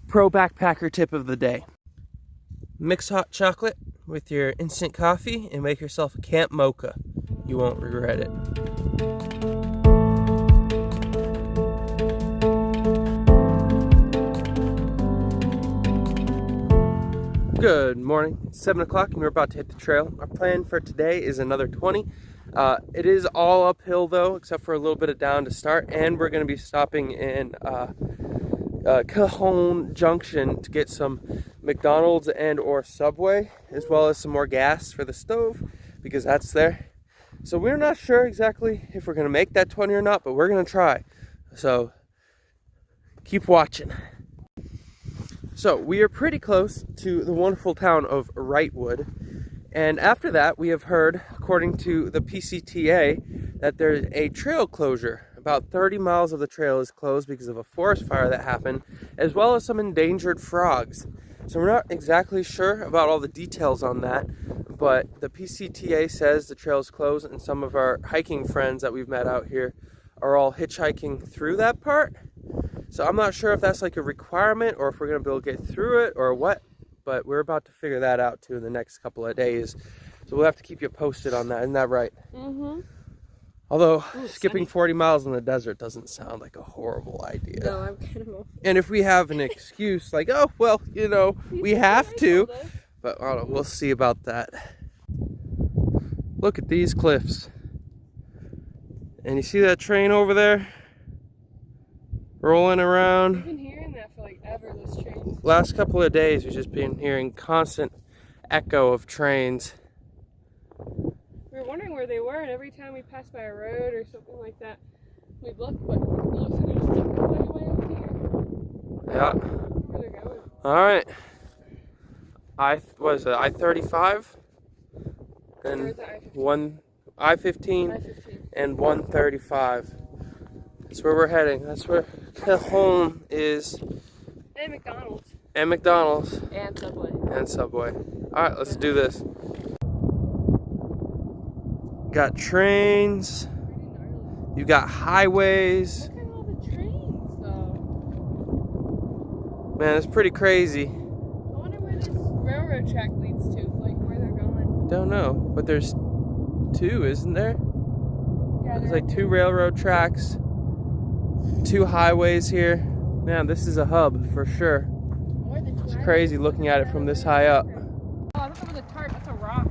pro backpacker tip of the day. Mix hot chocolate with your instant coffee and make yourself a camp mocha. You won't regret it. Good morning. It's 7 o'clock and we're about to hit the trail. Our plan for today is another 20. It is all uphill though, except for a little bit of down to start, and we're going to be stopping in Cajon Junction to get some McDonald's and or Subway, as well as some more gas for the stove, because that's there. So we're not sure exactly if we're going to make that 20 or not, but we're going to try. So keep watching. So we are pretty close to the wonderful town of Brightwood, and after that we have heard, according to the PCTA, that there's a trail closure. About 30 miles of the trail is closed because of a forest fire that happened, as well as some endangered frogs. So we're not exactly sure about all the details on that, but the PCTA says the trail is closed, and some of our hiking friends that we've met out here are all hitchhiking through that part. So I'm not sure if that's like a requirement or if we're going to be able to get through it or what, but we're about to figure that out too in the next couple of days. So we'll have to keep you posted on that. Isn't that right? Mm-hmm. Although skipping 40 miles in the desert doesn't sound like a horrible idea. No, I'm kind of... And if we have an excuse like, oh, well, you know, we have to, but I don't know, we'll see about that. Look at these cliffs. And you see that train over there? Rolling around. We've been hearing that for like ever, those trains. Last couple of days, we've just been hearing constant echo of trains. We were wondering where they were, and every time we passed by a road or something like that, we'd look, but it looks like they're just like way over here. Yeah. I don't know where they're going. Alright. What is it, I-35? And I-15 and 135. That's where we're heading. That's where Cajon is. And McDonald's. And McDonald's. And Subway. And Subway. Alright, let's do this. Got trains. You got highways. Look at all the trains, though. Man, it's pretty crazy. I wonder where this railroad track leads to, like where they're going. Don't know, but there's two, isn't there? Yeah, there's like two railroad tracks, two highways here. Man, this is a hub for sure. It's crazy looking at it from this high up. Oh, look over the tarp. That's a rock.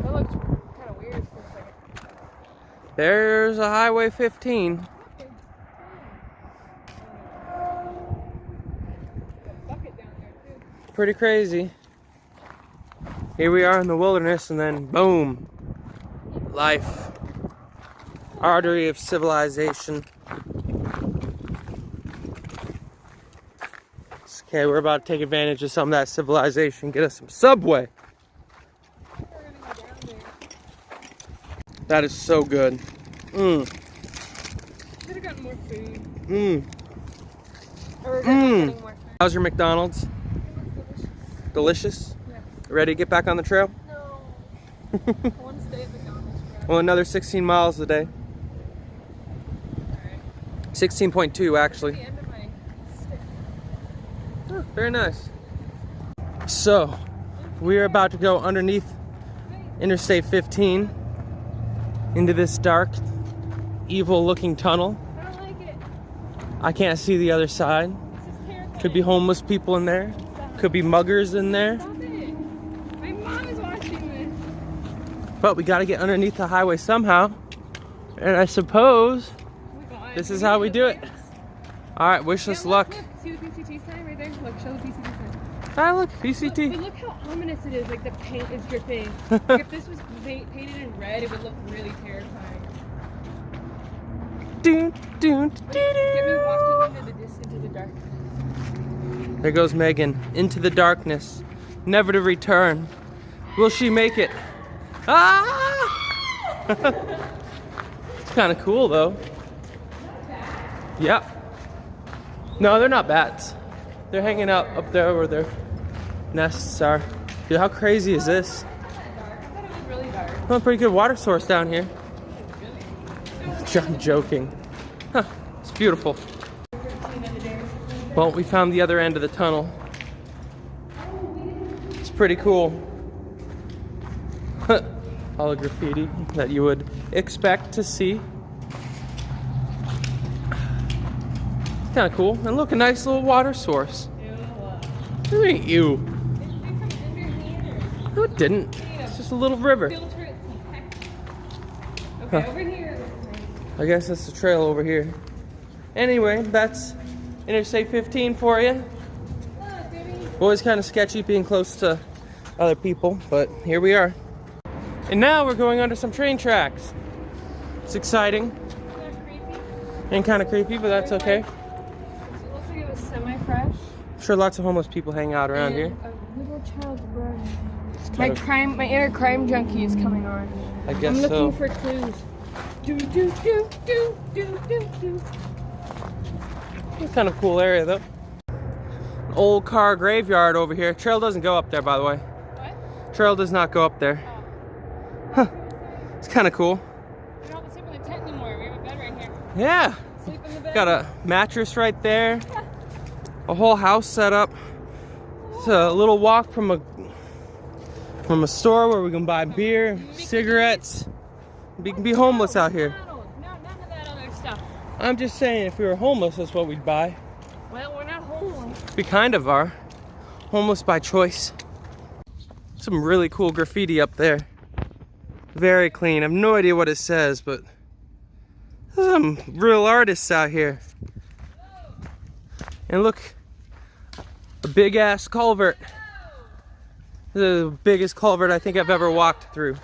That looks kind of weird for a second. There's a Highway 15. Pretty crazy. Here we are in the wilderness, and then boom, life. Artery of civilization. Okay, we're about to take advantage of some of that civilization. Get us some Subway. That is so good. Should have gotten more food. Or we're getting more food. How's your McDonald's? It was Delicious? Yeah. Ready to get back on the trail? No. I want to stay at McDonald's forever. Well, another 16 miles a day. Alright. 16.2 actually. The end of my stick. Oh, very nice. So, we are about to go underneath Interstate 15 into this dark, evil-looking tunnel. I don't like it. I can't see the other side. This is terrifying. Could be homeless people in there. Could be muggers in there. Stop it. My mom is watching this. But we got to get underneath the highway somehow. And I suppose Oh my God. this is how we do it. All right, wish us luck. Look, see the PCT sign right there? Look, show the PCT sign. Ah, look, Look, PCT. but look how ominous it is. Like the paint is dripping. Like if this was painted in red, it would look really terrifying. Doon, doon, Get me walking into the dark. There goes Megan into the darkness, never to return. Will she make it? Ah! It's kind of cool though. Yep. No, they're not bats. They're hanging out up there where their nests are. Dude, how crazy is this? I thought it was really dark. Oh, pretty good water source down here. I'm joking. Huh, it's beautiful. Well, we found the other end of the tunnel. It's pretty cool. All the graffiti that you would expect to see. It's kind of cool. And look, a nice little water source. Who ain't you? No, it didn't. It's just a little river. Okay, Huh. over here. I guess that's the trail over here. Anyway, that's Interstate 15 for you. Look, baby. Always kind of sketchy being close to other people, but here we are. And now we're going under some train tracks. It's exciting That's creepy. and kind of creepy, but that's okay. It looks like it was semi-fresh. I'm sure lots of homeless people hang out around here. A little child's blood. It's My kind of, inner crime junkie is coming on. I guess I'm looking so. for clues. Do do do do do do do. It's kind of a cool area though. An old car graveyard over here. Trail doesn't go up there, by the way. What? Trail does not go up there. Huh. It's kind of cool. We don't have to sleep in the tent anymore. We have a bed right here. Yeah. Sleep in the bed. Got a mattress right there. A whole house set up. It's a little walk from a store where we can buy beer, cigarettes. We can be homeless out here. No, none of that other stuff. I'm just saying, if we were homeless, that's what we'd buy. Well, we're not homeless. We kind of are. Homeless by choice. Some really cool graffiti up there. Very clean. I have no idea what it says, but there's some real artists out here. And look, a big ass culvert. The biggest culvert I think I've ever walked through.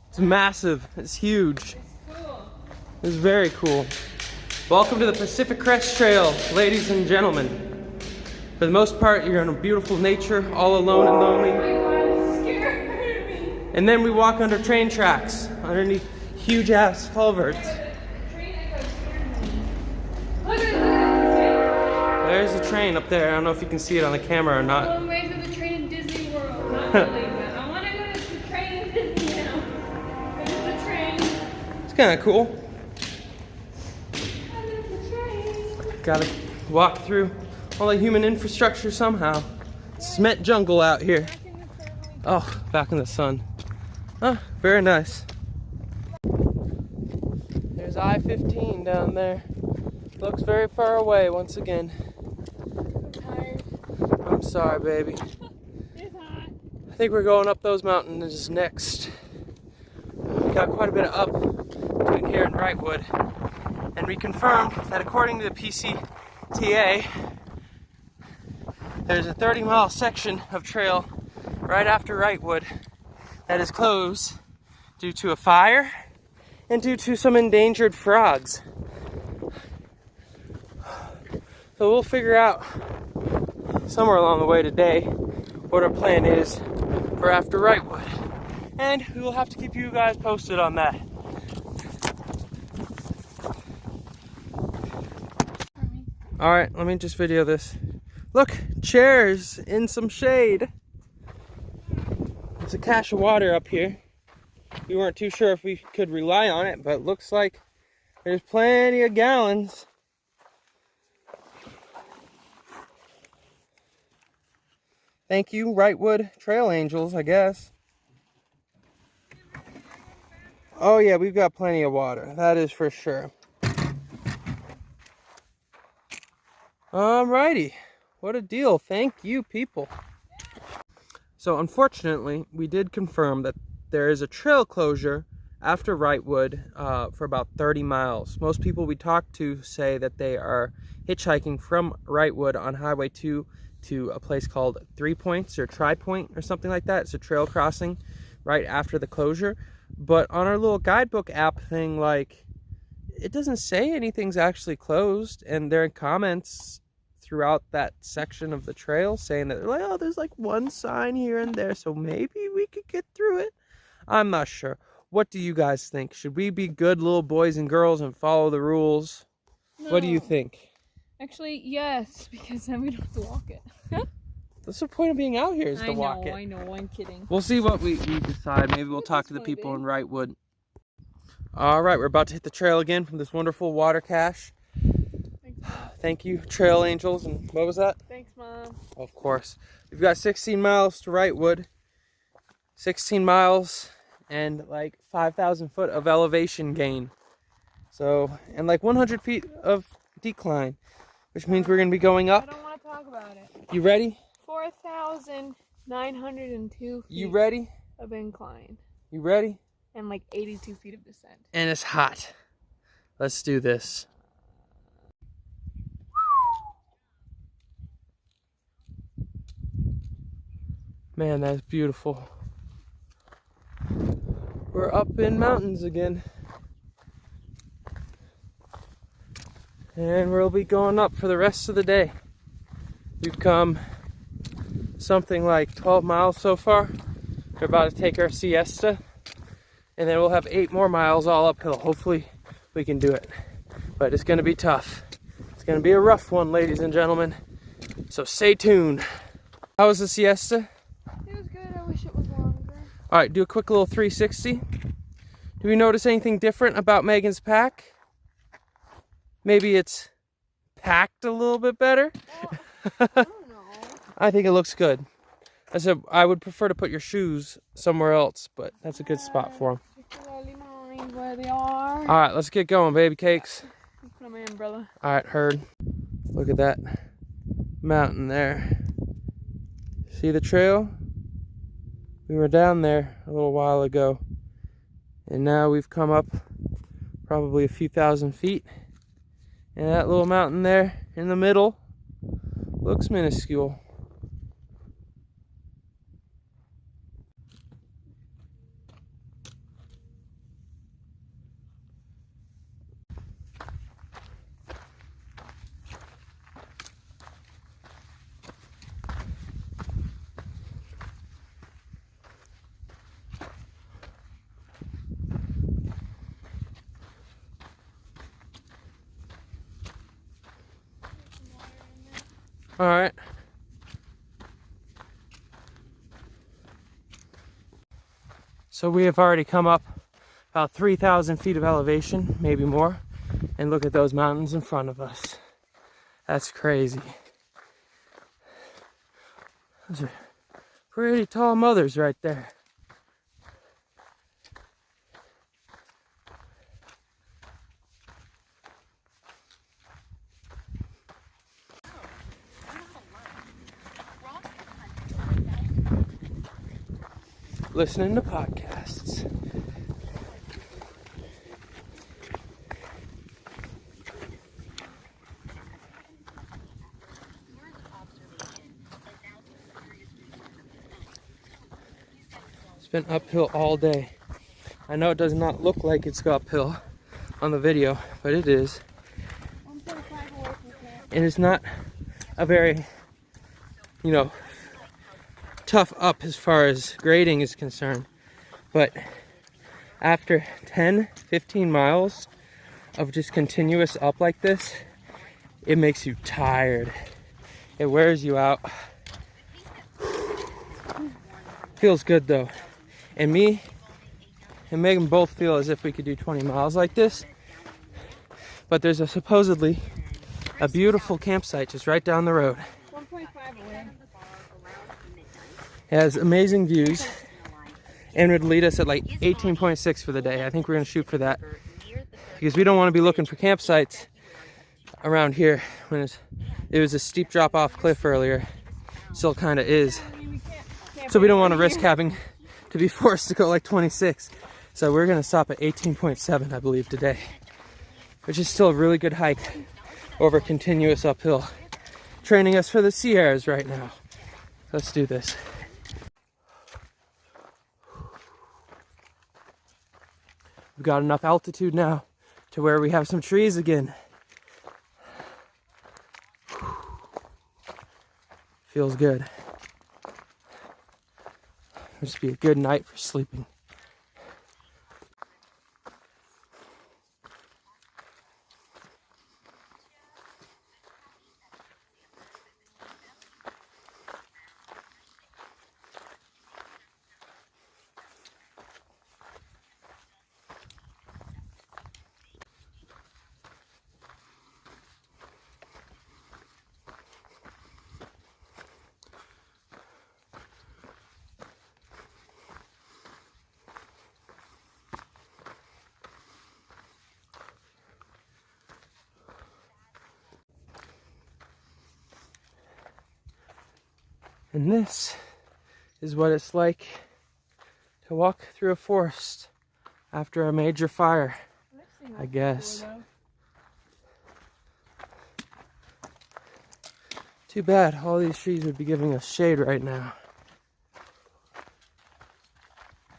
It's massive. It's huge. Cool. It's very cool. Welcome to the Pacific Crest Trail, ladies and gentlemen. For the most part, you're in a beautiful nature, all alone and Oh lonely. my God, it scared me. And then we walk under train tracks, underneath huge ass culverts. Train echo scared me. Look at that. There's a train up there. I don't know if you can see it on the camera or not. I'm waiting for the train in Disney World. Not really, but I want to go to the train in Disney now. There's the train. It's kind of cool. There's the train. Gotta walk through all the human infrastructure somehow. Cement jungle out here. Back in the family. Oh, back in the sun. Oh, very nice. There's I-15 down there. Looks very far away once again. I'm tired. I'm sorry, baby. It's hot. I think we're going up those mountains next. We got quite a bit of up between here and Brightwood. And we confirmed that according to the PCTA, there's a 30-mile section of trail right after Brightwood that is closed due to a fire and due to some endangered frogs. So we'll figure out somewhere along the way today what our plan is for after Brightwood. And we will have to keep you guys posted on that. Alright, let me just video this. Look, chairs in some shade. There's a cache of water up here. We weren't too sure if we could rely on it, but it looks like there's plenty of gallons. Thank you, Brightwood Trail Angels, I guess. Oh yeah, we've got plenty of water. That is for sure. Alrighty. What a deal. Thank you, people. So unfortunately, we did confirm that there is a trail closure after Brightwood for about 30 miles. Most people we talked to say that they are hitchhiking from Brightwood on Highway 2 to a place called 3 Points or Tri-Point or something like that. It's a trail crossing right after the closure. But on our little guidebook app thing, like, it doesn't say anything's actually closed. And there are comments throughout that section of the trail saying that, like, oh, there's like one sign here and there, so maybe we could get through it. I'm not sure. What do you guys think? Should we be good little boys and girls and follow the rules? No. What do you think? Actually, yes, because then we don't have to walk it. That's the point of being out here, is to walk it. I know, I'm kidding. We'll see what we decide. Maybe we'll talk to the people in Brightwood. All right, we're about to hit the trail again from this wonderful water cache. Thank you, Trail Angels. And what was that? Thanks, Mom. Of course. We've got 16 miles to Brightwood. 16 miles and like 5,000 foot of elevation gain. So, and like 100 feet of decline, which means we're going to be going up. I don't want to talk about it. You ready? 4,902 feet You ready? of incline. You ready? And like 82 feet of descent. And it's hot. Let's do this. Man, that's beautiful. We're up in mountains again. And we'll be going up for the rest of the day. We've come something like 12 miles so far. We're about to take our siesta. And then we'll have 8 more miles all uphill. Hopefully we can do it. But it's going to be tough. It's going to be a rough one, ladies and gentlemen. So stay tuned. How was the siesta? It was good. I wish it was longer. All right, do a quick little 360. Do we notice anything different about Megan's pack? Maybe it's packed a little bit better? Well, I don't know. I think it looks good. I said I would prefer to put your shoes somewhere else, but that's a good spot for them. Particularly mind where they are. All right, let's get going, baby cakes. Put on my umbrella. All right, herd. Look at that mountain there. See the trail? We were down there a little while ago, and now we've come up probably a few thousand feet. And that little mountain there in the middle looks minuscule. All right. So we have already come up about 3,000 feet of elevation, maybe more. And look at those mountains in front of us. That's crazy. Those are pretty tall mothers right there. Listening to podcasts. It's been uphill all day. I know it does not look like it's uphill on the video, but it is. And it's not a very, tough up as far as grading is concerned, but after 10-15 miles of just continuous up like this, it makes you tired. It wears you out. Feels good though. And me and Megan both feel as if we could do 20 miles like this, but there's supposedly a beautiful campsite just right down the road. 1.5 away. It has amazing views and would lead us at like 18.6 for the day. I think we're going to shoot for that because we don't want to be looking for campsites around here when it was a steep drop off cliff earlier. Still kind of is. So we don't want to risk having to be forced to go like 26. So we're going to stop at 18.7, I believe, today, which is still a really good hike over continuous uphill. Training us for the Sierras right now. Let's do this. We've got enough altitude now to where we have some trees again. Feels good. This would be a good night for sleeping. And this is what it's like to walk through a forest after a major fire, I guess. Too bad all these trees would be giving us shade right now.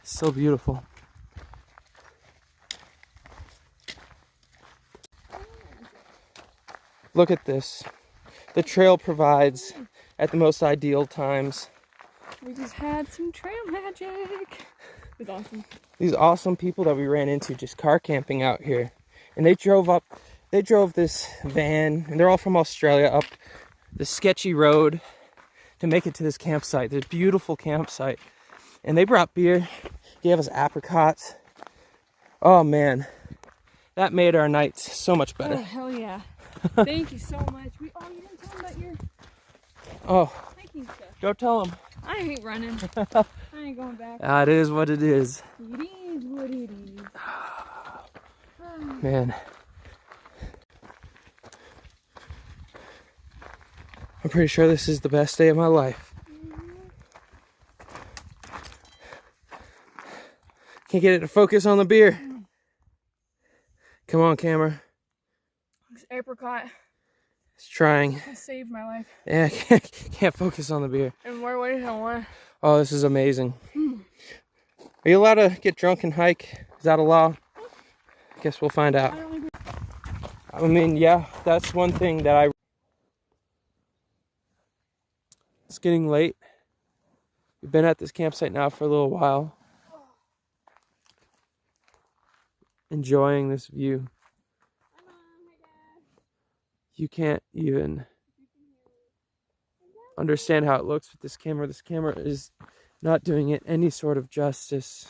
It's so beautiful. Look at this. The trail provides at the most ideal times. We just had some trail magic. It was awesome. These awesome people that we ran into just car camping out here. And they drove this van, and they're all from Australia, up the sketchy road to make it to this campsite, this beautiful campsite. And they brought beer, gave us apricots. Oh man, that made our nights so much better. Oh, hell yeah. Thank you so much. You didn't tell them about your hiking stuff. Go tell them. I ain't running. I ain't going back. It is what it is. It is what it is. Man. I'm pretty sure this is the best day of my life. Can't get it to focus on the beer. Come on, camera. This apricot. It's trying. It saved my life. Yeah, can't focus on the beer. And we're waiting on one. Oh, this is amazing. Are you allowed to get drunk and hike? Is that a law? I guess we'll find out. I mean, yeah, that's one thing that It's getting late. We've been at this campsite now for a little while. Enjoying this view. You can't even understand how it looks with this camera. This camera is not doing it any sort of justice.